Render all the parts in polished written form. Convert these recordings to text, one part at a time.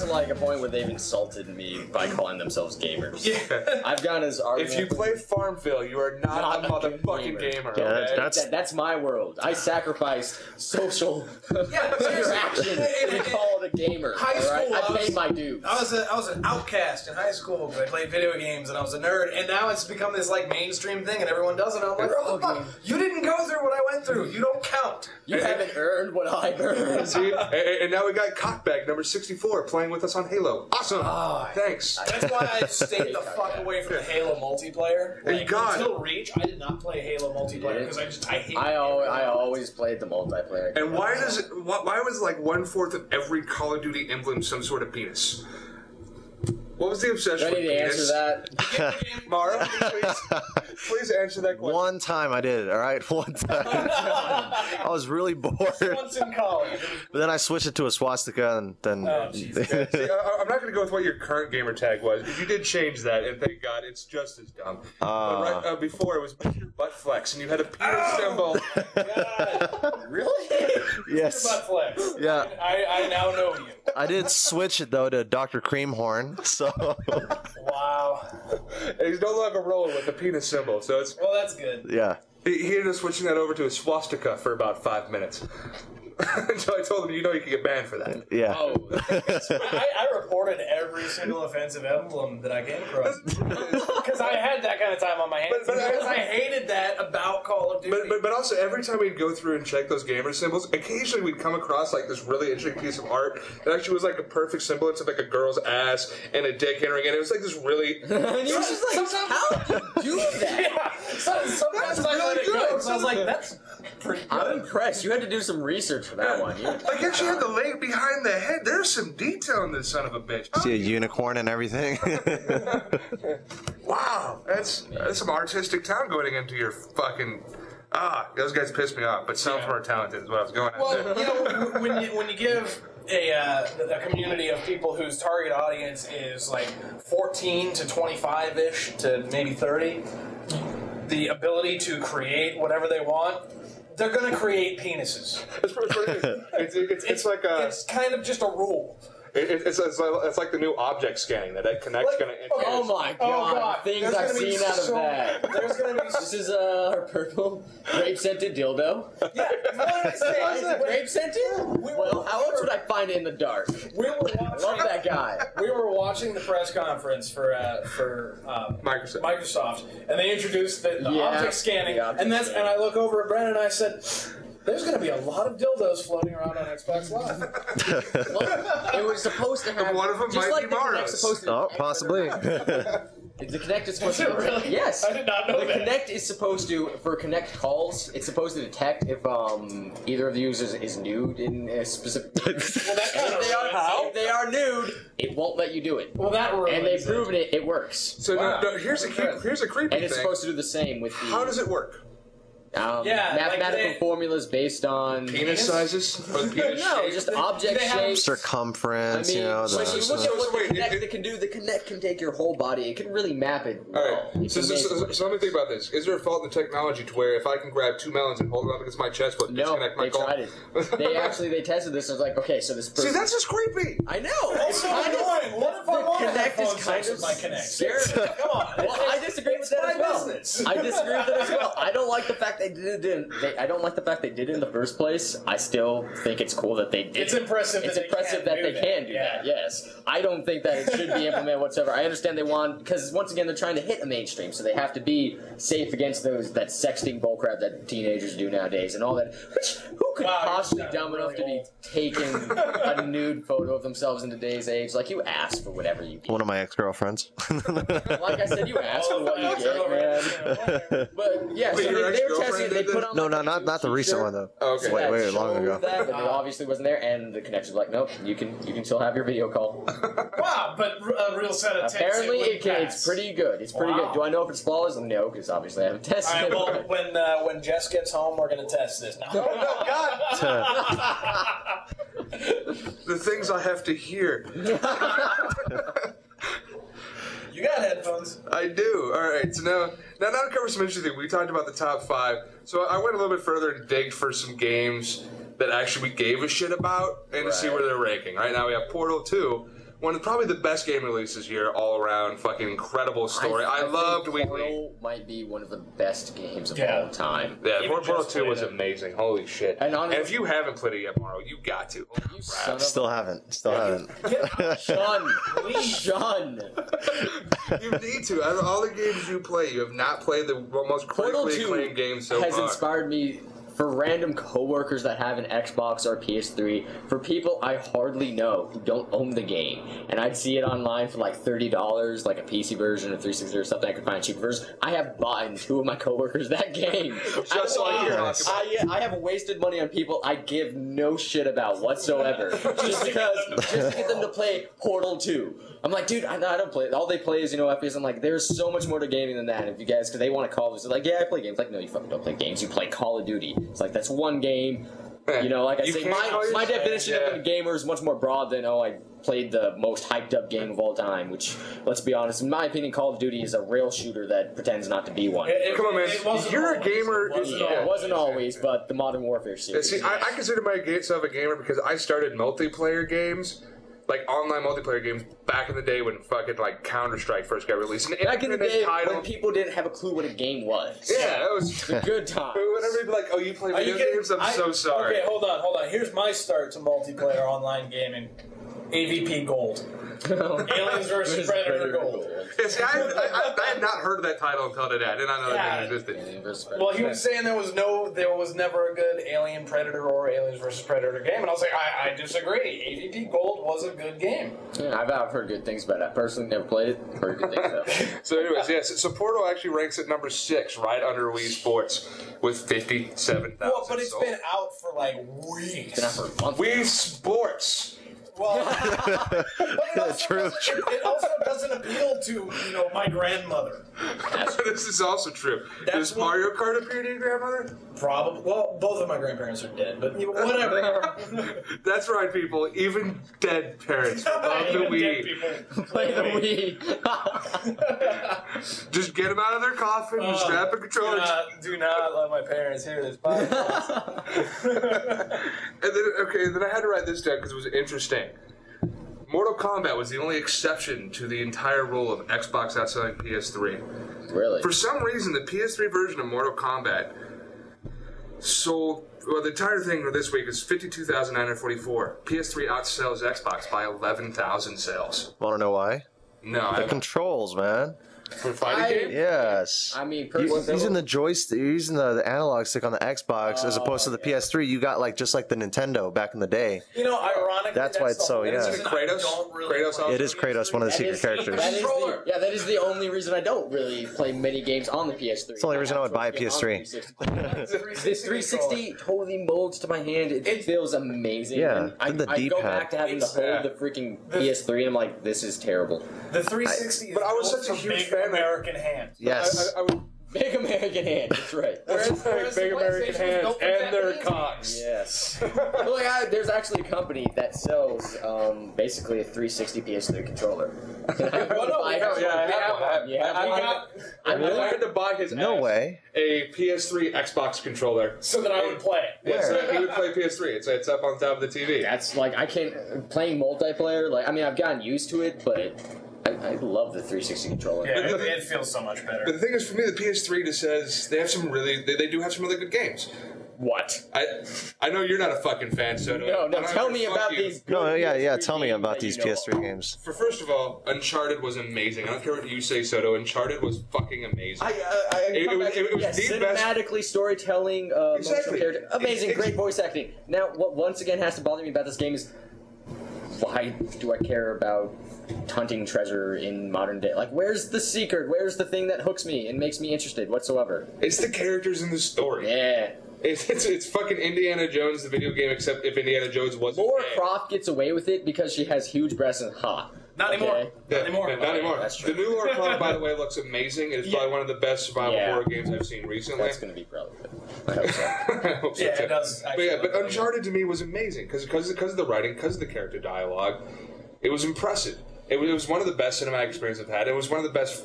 to like a point where they've insulted me by calling themselves gamers. Yeah. I've gone as If you play Farmville, you are not a motherfucking gamer. Yeah, that's my world. I sacrificed social interaction to call it a gamer. High school, I paid my dues. I was an outcast in high school because I played video games and I was a nerd, and now it's become this like mainstream thing and everyone does it. And I'm like, oh fuck, you didn't go through what I went through. You don't count. You haven't earned what I earned. See, and now we got Cockbag number 64 playing with us on Halo. Awesome. Thanks. That's why I stayed the fuck away from the Halo multiplayer. Like, until Reach, I did not play Halo multiplayer because I hate. I always played the multiplayer. And why was like 1/4 of every Call of Duty emblem some sort of penis? What was the obsession with penis? Do I need to answer that? Mara, please answer that question. One time I did, all right? One time. I was really bored. Once in college. But then I switched it to a swastika, and then... Oh, See, I'm not going to go with what your current gamer tag was. You did change that, and thank God, it's just as dumb. But right before, it was Mr. Butt Flex, and you had a penis symbol. God. Really? Yes. Mr. Butt Flex. Yeah. I now know you. I did switch it, though, to Dr. Creamhorn, so... Wow. And he's no longer rolling with the penis symbol, so it's... Well, that's good. Yeah. He ended up switching that over to a swastika for about 5 minutes. Until I told him, you can get banned for that. Yeah. Oh. I reported every single offensive emblem that I came across. Because I had that kind of time on my hands. Because I hated that about Call of Duty. But also, every time we'd go through and check those gamer symbols, occasionally we'd come across like this really interesting piece of art that actually was like a perfect semblance of like a girl's ass and a dick entering it. It was like this really... and you was just like, how did you do that? Yeah. Sometimes I let it go. So I was like, that's pretty good. I'm impressed. You had to do some research for that one. Like, actually had the leg behind the head. There's some detail in this son of a bitch. See a unicorn and everything. Wow, that's some artistic talent going into your fucking... those guys piss me off, but some of them are talented is what I was going at. Well, when you give a community of people whose target audience is like 14 to 25-ish to maybe 30, the ability to create whatever they want, they're going to create penises. It's like a... It's kind of just a rule. It's like the new object scanning that Kinect's going to introduce. Oh my god, things I've seen out of that. There's going to be... This is our purple grape-scented dildo. Yeah, Is it grape-scented? Well, how else would I find it in the dark? We were watching, love that guy. We were watching the press conference for Microsoft, and they introduced the object scanning, and I look over at Brandon and I said, there's going to be a lot of dildos floating around on Xbox Live. Well, it was supposed to have... One of them just might like be Mara's. Oh, possibly. The Kinect is supposed to... Really? Yes. I did not know the that. Kinect is supposed to, for Kinect calls, it's supposed to detect if either of the users is nude in a specific... Well, that kind of if they are nude, it won't let you do it. Well, that ruins and they've proven it works. So here's a creepy thing. And it's supposed to do the same with the... How does it work? Mathematical formulas based on penis sizes? Or the penis no, just object shapes, circumference. When you look at what Wait, the Kinect can do, the Kinect can take your whole body. It can really map it. All right. So let me think about this. Is there a fault in the technology to where if I can grab 2 melons and hold them up against my chest, but disconnect my tried it. They tested this. And was like, okay, so this person. See, that's just creepy. I know. It's kind of. What if I want to have phone sex with my Kinect? Come on. Well, I disagree with that as well. I disagree with that as well. I don't like the fact they did it. I don't like the fact they did it in the first place. I still think it's cool that they did. It's impressive. It's impressive that they can do that. Yes, I don't think that it should be implemented whatsoever. I understand they want because once again they're trying to hit a mainstream, so they have to be safe against that sexting bullcrap that teenagers do nowadays and all that. Which who could possibly be dumb enough to be taking a nude photo of themselves in today's age? Like you ask for whatever you get. One of my ex-girlfriends. Like I said, you ask for what you get, man. But yeah, so they were testing. They put on. No, not the recent one though. Oh, okay. Wait, long ago. That, but it obviously wasn't there, and the connection was like, nope, you can still have your video call. Wow, but a real set of tips. Apparently, it's pretty good. It's pretty good. Do I know if it's flawless? No, because obviously I haven't tested it. All right, well, when Jess gets home, we're gonna test this. No, God. The things I have to hear. You got headphones. I do. All right. So now to cover some interesting things. We talked about the top 5. So I went a little bit further and digged for some games that actually we gave a shit about and to see where they're ranking. Right now we have Portal 2, probably the best game releases here, all around, fucking incredible story. I loved Weekly. Portal might be one of the best games of all time. Yeah, Even Portal just 2 was played it. amazing. Holy shit! And if you haven't played it yet, Morrow, you got to. You son of Still haven't. Still haven't. Shun. Shun. You need to. Out of all the games you play, you have not played the most Portal critically 2 acclaimed game so has far. inspired me for random coworkers that have an Xbox or PS3, for people I hardly know who don't own the game, and I'd see it online for like $30, like a PC version or 360 or something I could find a cheaper version. I have bought in 2 of my coworkers that game. Just so I hear talk about. I have wasted money on people I give no shit about whatsoever, just to get them to play Portal 2. I'm like, dude, I don't play. All they play is, FPS. I'm like, there's so much more to gaming than that. If you guys, because they want to call this, they're like, yeah, I play games. Like, no, you fucking don't play games. You play Call of Duty. It's like, that's one game. Like I You say, can't call my yourself- definition of a gamer is much more broad than, I played the most hyped up game of all time, which, let's be honest, in my opinion, Call of Duty is a rail shooter that pretends not to be one. Come on, man. You're a gamer. It wasn't always, but the Modern Warfare series. See, I consider myself a gamer because I started multiplayer games, like online multiplayer games, back in the day when fucking like Counter-Strike first got released. And Back in the day title, when people didn't have a clue what a game was. yeah, that was The good times. Whenever you'd be like, "Oh, you play video games?" I'm so sorry. Okay, hold on. Here's my start to multiplayer online gaming. AVP Gold. Aliens versus Predator Gold. Yeah, see, I had not heard of that title until today. I did not know that thing existed. Well, he was saying there was never a good Alien Predator or Aliens versus Predator game, and I was like, I disagree. AVP Gold was a good game. Yeah, I've heard good things about it. I personally never played it. Heard good things about it. So, anyways, yes. So Portal actually ranks at number 6, right under Wii Sports, with 57,000. Well, but it's been out for like weeks. Been out for a month. Wii Sports. Well, but True. it also doesn't appeal to my grandmother. This is also true. That's Does Mario Kart appeal to your grandmother? Probably. Well, both of my grandparents are dead, but whatever. That's right, people. Even dead parents love the Even dead Wii. people Play the Wii. Just get them out of their coffin and strap a controller. Do not let my parents hear this podcast. And then I had to write this down because it was interesting. Mortal Kombat was the only exception to the entire rule of Xbox outselling PS3. Really? For some reason, the PS3 version of Mortal Kombat sold. Well, the entire thing for this week is 52,944. PS3 outsells Xbox by 11,000 sales. Want to know why? No, The controls, man. for fighting game. Yes. I mean, personally, Using the joystick, you're using the analog stick on the Xbox as opposed to the PS3. You got just like the Nintendo back in the day. Ironically, That's why it's so, the yeah. reason I Kratos? don't really Kratos play It is Kratos, one of the secret characters. that is the only reason I don't really play many games on the PS3. It's the only reason I would buy a PS3. This 360 totally molds to my hand. It feels amazing. Yeah, And the I go D-pad. back to having to hold the freaking PS3, and I'm like, this is terrible. The 360 But I was built such a for huge big fan of- American hands. Yes. I would. Big American hand. That's right. Whereas Big the American PlayStation was hands built for and their Japanese cocks. Yes. There's actually a company that sells basically a 360 PS3 controller. I had to buy his No ass way. a PS3 Xbox controller. So that I would play. Yeah, so he would play PS3. It's up on top of the TV. That's like I can't playing multiplayer. Like I mean, I've gotten used to it, but I love the 360 controller. Yeah, it feels so much better. But the thing is, for me, the PS3 just says they have some they do have some really good games. What? I know you're not a fucking fan, so No, tell me about these. No, good yeah. PS3 Tell me games about that these you know PS3 of. games. For first of all, Uncharted was amazing. I don't care what you say, Soto. Uncharted was fucking amazing. It was the best- cinematically storytelling, Exactly. emotional character, amazing, It's- great voice acting. Now, what once again has to bother me about this game is why do I care about hunting treasure in modern day? Like, where's the secret? Where's the thing that hooks me and makes me interested whatsoever? It's the characters in the story. Yeah. It's fucking Indiana Jones, the video game, except if Indiana Jones wasn't Laura gay. Croft gets away with it because she has huge breasts and hot. Not anymore. Okay. Yeah, Not anymore. Not anymore. That's true. The new Laura Croft, by the way, looks amazing. It is probably one of the best survival Yeah. horror games I've seen recently. That's going to be probably good. I hope so. I hope so, Yeah, too. it does. But Uncharted to me was amazing because of the writing, because of the character dialogue. It was impressive. It was one of the best cinematic experiences I've had. It was one of the best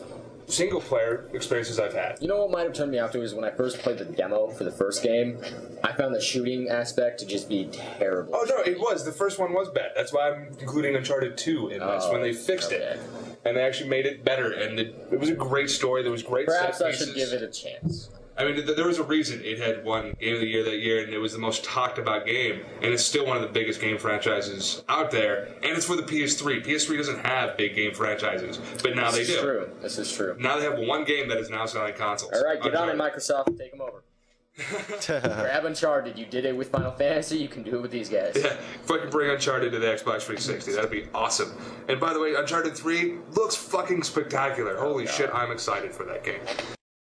single player experiences I've had. You know what might have turned me off to is when I first played the demo for the first game, I found the shooting aspect to just be terrible. Oh, no, it was. The first one was bad. That's why I'm including Uncharted 2 in this, when they fixed it. And they actually made it better, and it was a great story. There was great Perhaps set I pieces. should give it a chance. I mean, there was a reason it had won Game of the Year that year, and it was the most talked about game, and it's still one of the biggest game franchises out there, and it's for the PS3. PS3 doesn't have big game franchises, but now they do. This is true. This is true. Now they have one game that is now selling consoles. All right, get on it, Uncharted. Microsoft. Take them over. Grab Uncharted. You did it with Final Fantasy. You can do it with these guys. Yeah, fucking bring Uncharted to the Xbox 360. That'd be awesome. And by the way, Uncharted 3 looks fucking spectacular. Holy shit, I'm excited for that game.